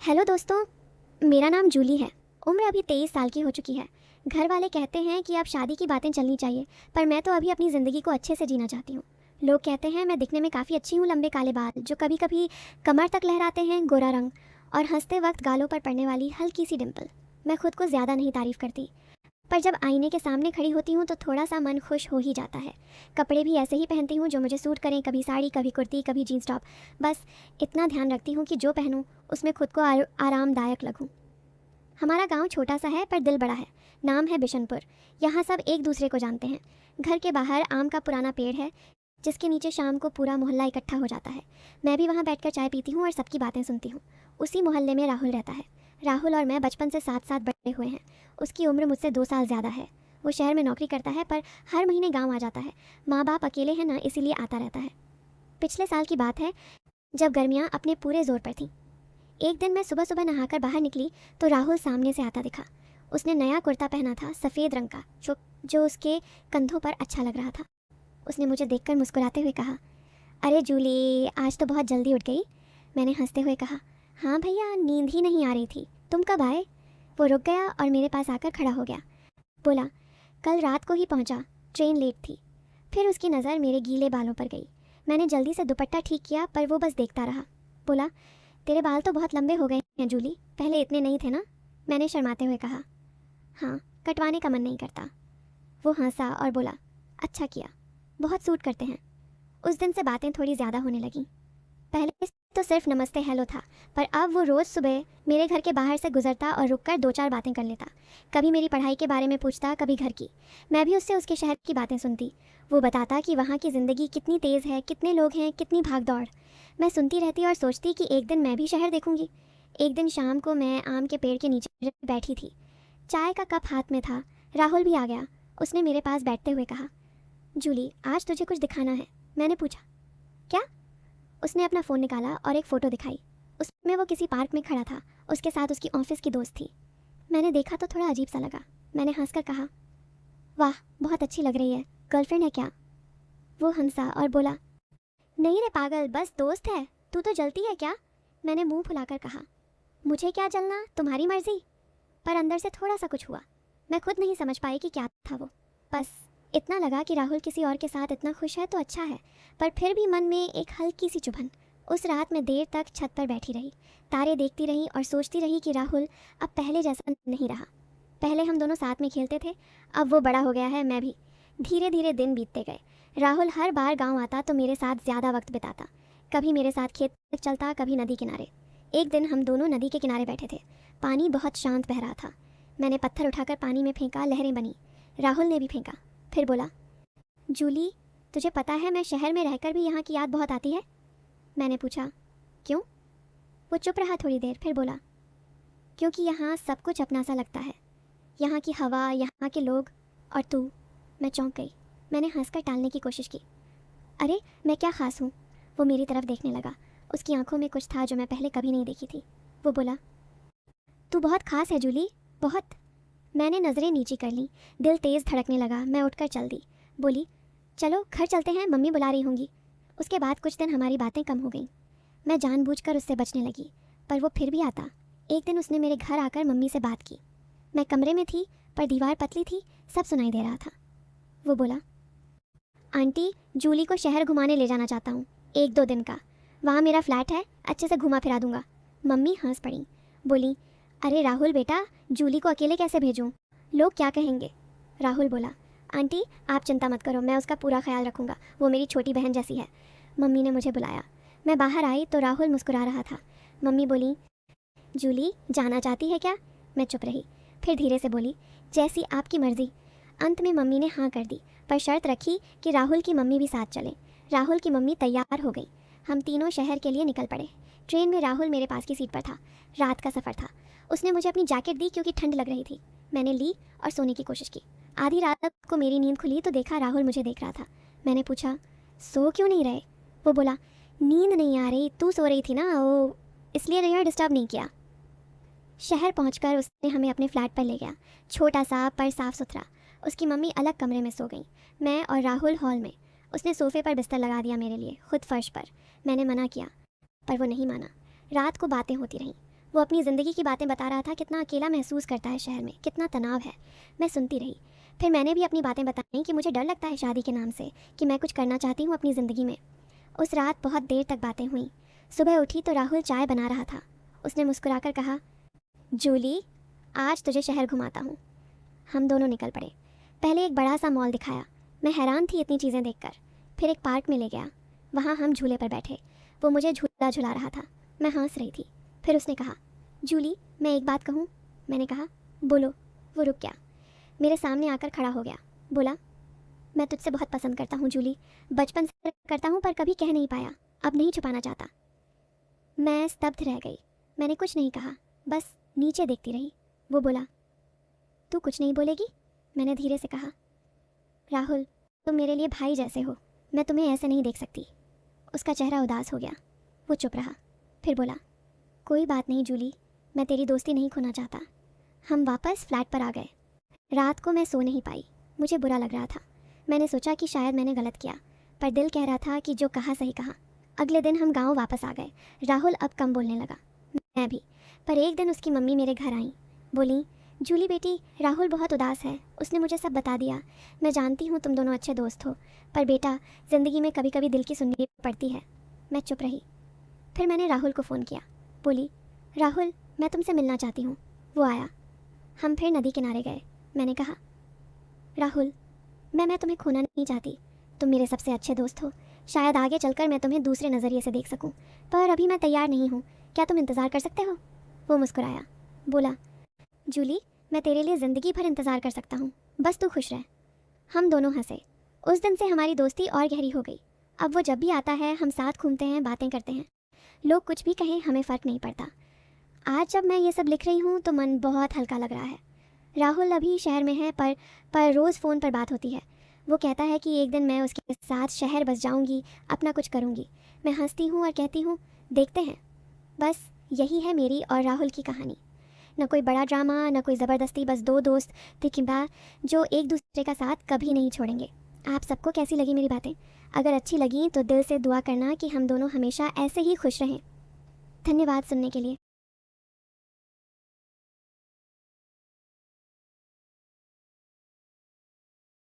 Hello दोस्तों, मेरा नाम जूली है। उम्र अभी 23 साल की हो चुकी है। घर वाले कहते हैं कि अब शादी की बातें चलनी चाहिए, पर मैं तो अभी अपनी ज़िंदगी को अच्छे से जीना चाहती हूँ। लोग कहते हैं मैं दिखने में काफ़ी अच्छी हूँ, लंबे काले बाल जो कभी कभी कमर तक लहराते हैं, गोरा रंग और हंसते वक्त गालों पर पड़ने वाली हल्की सी डिम्पल। मैं खुद को ज़्यादा नहीं तारीफ़ करती, पर जब आईने के सामने खड़ी होती हूँ तो थोड़ा सा मन खुश हो ही जाता है। कपड़े भी ऐसे ही पहनती हूँ जो मुझे सूट करें, कभी साड़ी, कभी कुर्ती, कभी जीन्स टॉप। बस इतना ध्यान रखती हूँ कि जो पहनूँ उसमें खुद को आरामदायक लगूँ। हमारा गांव छोटा सा है पर दिल बड़ा है। नाम है बिशनपुर। यहाँ सब एक दूसरे को जानते हैं। घर के बाहर आम का पुराना पेड़ है जिसके नीचे शाम को पूरा मोहल्ला इकट्ठा हो जाता है। मैं भी वहाँ बैठकर चाय पीती हूँ और सबकी बातें सुनती हूँ। उसी मोहल्ले में राहुल रहता है। राहुल और मैं बचपन से साथ साथ बड़े हुए हैं। उसकी उम्र मुझसे 2 साल ज़्यादा है। वो शहर में नौकरी करता है पर हर महीने गाँव आ जाता है। माँ बाप अकेले हैं ना, इसीलिए आता रहता है। पिछले साल की बात है, जब गर्मियाँ अपने पूरे जोर पर थीं। एक दिन मैं सुबह सुबह नहाकर बाहर निकली तो राहुल सामने से आता दिखा। उसने नया कुर्ता पहना था, सफ़ेद रंग का, जो उसके कंधों पर अच्छा लग रहा था। उसने मुझे देखकर मुस्कुराते हुए कहा, अरे जूली, आज तो बहुत जल्दी उठ गई। मैंने हंसते हुए कहा, हाँ भैया, नींद ही नहीं आ रही थी। तुम कब आए? वो रुक गया और मेरे पास आकर खड़ा हो गया। बोला, कल रात को ही पहुंचा, ट्रेन लेट थी। फिर उसकी नज़र मेरे गीले बालों पर गई। मैंने जल्दी से दुपट्टा ठीक किया पर वो बस देखता रहा। बोला, तेरे बाल तो बहुत लंबे हो गए हैं जूली, पहले इतने नहीं थे ना। मैंने शर्माते हुए कहा, हाँ, कटवाने का मन नहीं करता। वो हंसा और बोला, अच्छा किया, बहुत सूट करते हैं। उस दिन से बातें थोड़ी ज़्यादा होने लगीं। पहले तो सिर्फ नमस्ते हेलो था, पर अब वो रोज़ सुबह मेरे घर के बाहर से गुजरता और रुककर 2-4 बातें कर लेता। कभी मेरी पढ़ाई के बारे में पूछता, कभी घर की। मैं भी उससे उसके शहर की बातें सुनती। वो बताता कि वहाँ की ज़िंदगी कितनी तेज़ है, कितने लोग हैं, कितनी भाग दौड़। मैं सुनती रहती और सोचती कि एक दिन मैं भी शहर देखूंगी। एक दिन शाम को मैं आम के पेड़ के नीचे बैठी थी। चाय का कप हाथ में था। राहुल भी आ गया। उसने मेरे पास बैठते हुए कहा, जूली, आज तुझे कुछ दिखाना है। मैंने पूछा, क्या? उसने अपना फ़ोन निकाला और एक फ़ोटो दिखाई। उसमें वो किसी पार्क में खड़ा था। उसके साथ उसकी ऑफिस की दोस्त थी। मैंने देखा तो थोड़ा अजीब सा लगा। मैंने हंसकर कहा, वाह, बहुत अच्छी लग रही है। गर्लफ्रेंड है क्या? वो हंसा और बोला, नहीं रे पागल, बस दोस्त है। तू तो जलती है क्या? मैंने मुंह फुलाकर कहा, मुझे क्या जलना, तुम्हारी मर्जी। पर अंदर से थोड़ा सा कुछ हुआ। मैं खुद नहीं समझ पाई कि क्या था वो। बस इतना लगा कि राहुल किसी और के साथ इतना खुश है तो अच्छा है, पर फिर भी मन में एक हल्की सी चुभन। उस रात मैं देर तक छत पर बैठी रही, तारे देखती रही और सोचती रही कि राहुल अब पहले जैसा नहीं रहा। पहले हम दोनों साथ में खेलते थे, अब वो बड़ा हो गया है, मैं भी। धीरे धीरे दिन बीतते गए। राहुल हर बार गांव आता तो मेरे साथ ज़्यादा वक्त बिताता। कभी मेरे साथ खेत तक चलता, कभी नदी किनारे। एक दिन हम दोनों नदी के किनारे बैठे थे। पानी बहुत शांत बह रहा था। मैंने पत्थर उठाकर पानी में फेंका, लहरें बनी। राहुल ने भी फेंका। फिर बोला, जूली, तुझे पता है मैं शहर में रहकर भी यहाँ की याद बहुत आती है। मैंने पूछा, क्यों? वो चुप रहा थोड़ी देर, फिर बोला, क्योंकि यहाँ सब कुछ अपना सा लगता है। यहाँ की हवा, यहाँ के लोग और तू। मैं चौंक गई। मैंने हंसकर टालने की कोशिश की, अरे मैं क्या ख़ास हूँ? वो मेरी तरफ देखने लगा। उसकी आंखों में कुछ था जो मैं पहले कभी नहीं देखी थी। वो बोला, तू बहुत ख़ास है जूली, बहुत। मैंने नज़रें नीची कर लीं। दिल तेज़ धड़कने लगा। मैं उठकर चल दी। बोली, चलो घर चलते हैं, मम्मी बुला रही होंगी। उसके बाद कुछ दिन हमारी बातें कम हो गईं। मैं जानबूझकर उससे बचने लगी, पर वो फिर भी आता। एक दिन उसने मेरे घर आकर मम्मी से बात की। मैं कमरे में थी पर दीवार पतली थी, सब सुनाई दे रहा था। वो बोला, आंटी, जूली को शहर घुमाने ले जाना चाहता हूँ, 1-2 दिन का। वहाँ मेरा फ्लैट है, अच्छे से घुमा फिरा दूंगा। मम्मी हंस पड़ी। बोली, अरे राहुल बेटा, जूली को अकेले कैसे भेजूँ? लोग क्या कहेंगे? राहुल बोला, आंटी आप चिंता मत करो, मैं उसका पूरा ख्याल रखूँगा। वो मेरी छोटी बहन जैसी है। मम्मी ने मुझे बुलाया। मैं बाहर आई तो राहुल मुस्कुरा रहा था। मम्मी बोली, जूली जाना चाहती है क्या? मैं चुप रही। फिर धीरे से बोली, जैसी आपकी मर्ज़ी। अंत में मम्मी ने हाँ कर दी, पर शर्त रखी कि राहुल की मम्मी भी साथ चले। राहुल की मम्मी तैयार हो गई। हम तीनों शहर के लिए निकल पड़े। ट्रेन में राहुल मेरे पास की सीट पर था। रात का सफ़र था। उसने मुझे अपनी जैकेट दी क्योंकि ठंड लग रही थी। मैंने ली और सोने की कोशिश की। आधी रात को मेरी नींद खुली तो देखा राहुल मुझे देख रहा था। मैंने पूछा, सो क्यों नहीं रहे? वो बोला, नींद नहीं आ रही, तू सो रही थी ना, वो इसलिए नहीं डिस्टर्ब नहीं किया। शहर पहुंचकर उसने हमें अपने फ्लैट पर ले गया। छोटा सा पर साफ सुथरा। उसकी मम्मी अलग कमरे में सो गई, मैं और राहुल हॉल में। उसने सोफे पर बिस्तर लगा दिया मेरे लिए, खुद फर्श पर। मैंने मना किया पर वो नहीं माना। रात को बातें होती रहीं। वो अपनी ज़िंदगी की बातें बता रहा था, कितना अकेला महसूस करता है शहर में, कितना तनाव है। मैं सुनती रही। फिर मैंने भी अपनी बातें बताई कि मुझे डर लगता है शादी के नाम से, कि मैं कुछ करना चाहती हूँ अपनी ज़िंदगी में। उस रात बहुत देर तक बातें हुई। सुबह उठी तो राहुल चाय बना रहा था। उसने मुस्कुराकर कहा, जूली, आज तुझे शहर घुमाता हूँ। हम दोनों निकल पड़े। पहले एक बड़ा सा मॉल दिखाया। मैं हैरान थी इतनी चीज़ें देखकर। फिर एक पार्क में ले गया। वहाँ हम झूले पर बैठे। वो मुझे झूला झुला रहा था। मैं हंस रही थी। फिर उसने कहा, जूली, मैं एक बात कहूँ? मैंने कहा, बोलो। वो रुक गया, मेरे सामने आकर खड़ा हो गया। बोला, मैं तुझसे बहुत पसंद करता हूँ जूली। बचपन से करता हूँ पर कभी कह नहीं पाया। अब नहीं छुपाना चाहता। मैं स्तब्ध रह गई। मैंने कुछ नहीं कहा, बस नीचे देखती रही। वो बोला, तू कुछ नहीं बोलेगी? मैंने धीरे से कहा, राहुल, तुम मेरे लिए भाई जैसे हो। मैं तुम्हें ऐसे नहीं देख सकती। उसका चेहरा उदास हो गया। वो चुप रहा। फिर बोला, कोई बात नहीं जूली, मैं तेरी दोस्ती नहीं खोना चाहता। हम वापस फ्लैट पर आ गए। रात को मैं सो नहीं पाई। मुझे बुरा लग रहा था। मैंने सोचा कि शायद मैंने गलत किया, पर दिल कह रहा था कि जो कहा सही कहा। अगले दिन हम गांव वापस आ गए। राहुल अब कम बोलने लगा, मैं भी। पर एक दिन उसकी मम्मी मेरे घर आई। बोली, जूली बेटी, राहुल बहुत उदास है। उसने मुझे सब बता दिया। मैं जानती हूँ तुम दोनों अच्छे दोस्त हो, पर बेटा, ज़िंदगी में कभी कभी दिल की सुननी पड़ती है। मैं चुप रही। फिर मैंने राहुल को फ़ोन किया। बोली, राहुल, मैं तुमसे मिलना चाहती हूँ। वो आया। हम फिर नदी किनारे गए। मैंने कहा, राहुल, मैं तुम्हें खोना नहीं चाहती। तुम मेरे सबसे अच्छे दोस्त हो। शायद आगे चलकर मैं तुम्हें दूसरे नज़रिए से देख सकूं, पर अभी मैं तैयार नहीं हूँ। क्या तुम इंतज़ार कर सकते हो? वो मुस्कुराया। बोला, जूली, मैं तेरे लिए ज़िंदगी भर इंतज़ार कर सकता हूँ। बस तू खुश रह। हम दोनों हंसे। उस दिन से हमारी दोस्ती और गहरी हो गई। अब वो जब भी आता है हम साथ घूमते हैं, बातें करते हैं। लोग कुछ भी कहें, हमें फ़र्क नहीं पड़ता। आज जब मैं ये सब लिख रही हूँ तो मन बहुत हल्का लग रहा है। राहुल अभी शहर में है, पर रोज़ फ़ोन पर बात होती है। वो कहता है कि एक दिन मैं उसके साथ शहर बस जाऊंगी, अपना कुछ करूंगी। मैं हंसती हूँ और कहती हूँ, देखते हैं। बस यही है मेरी और राहुल की कहानी। न कोई बड़ा ड्रामा, न कोई ज़बरदस्ती, बस दो दोस्त दिखिंबा जो एक दूसरे का साथ कभी नहीं छोड़ेंगे। आप सबको कैसी लगी मेरी बातें? अगर अच्छी लगी तो दिल से दुआ करना कि हम दोनों हमेशा ऐसे ही खुश रहें। धन्यवाद सुनने के लिए।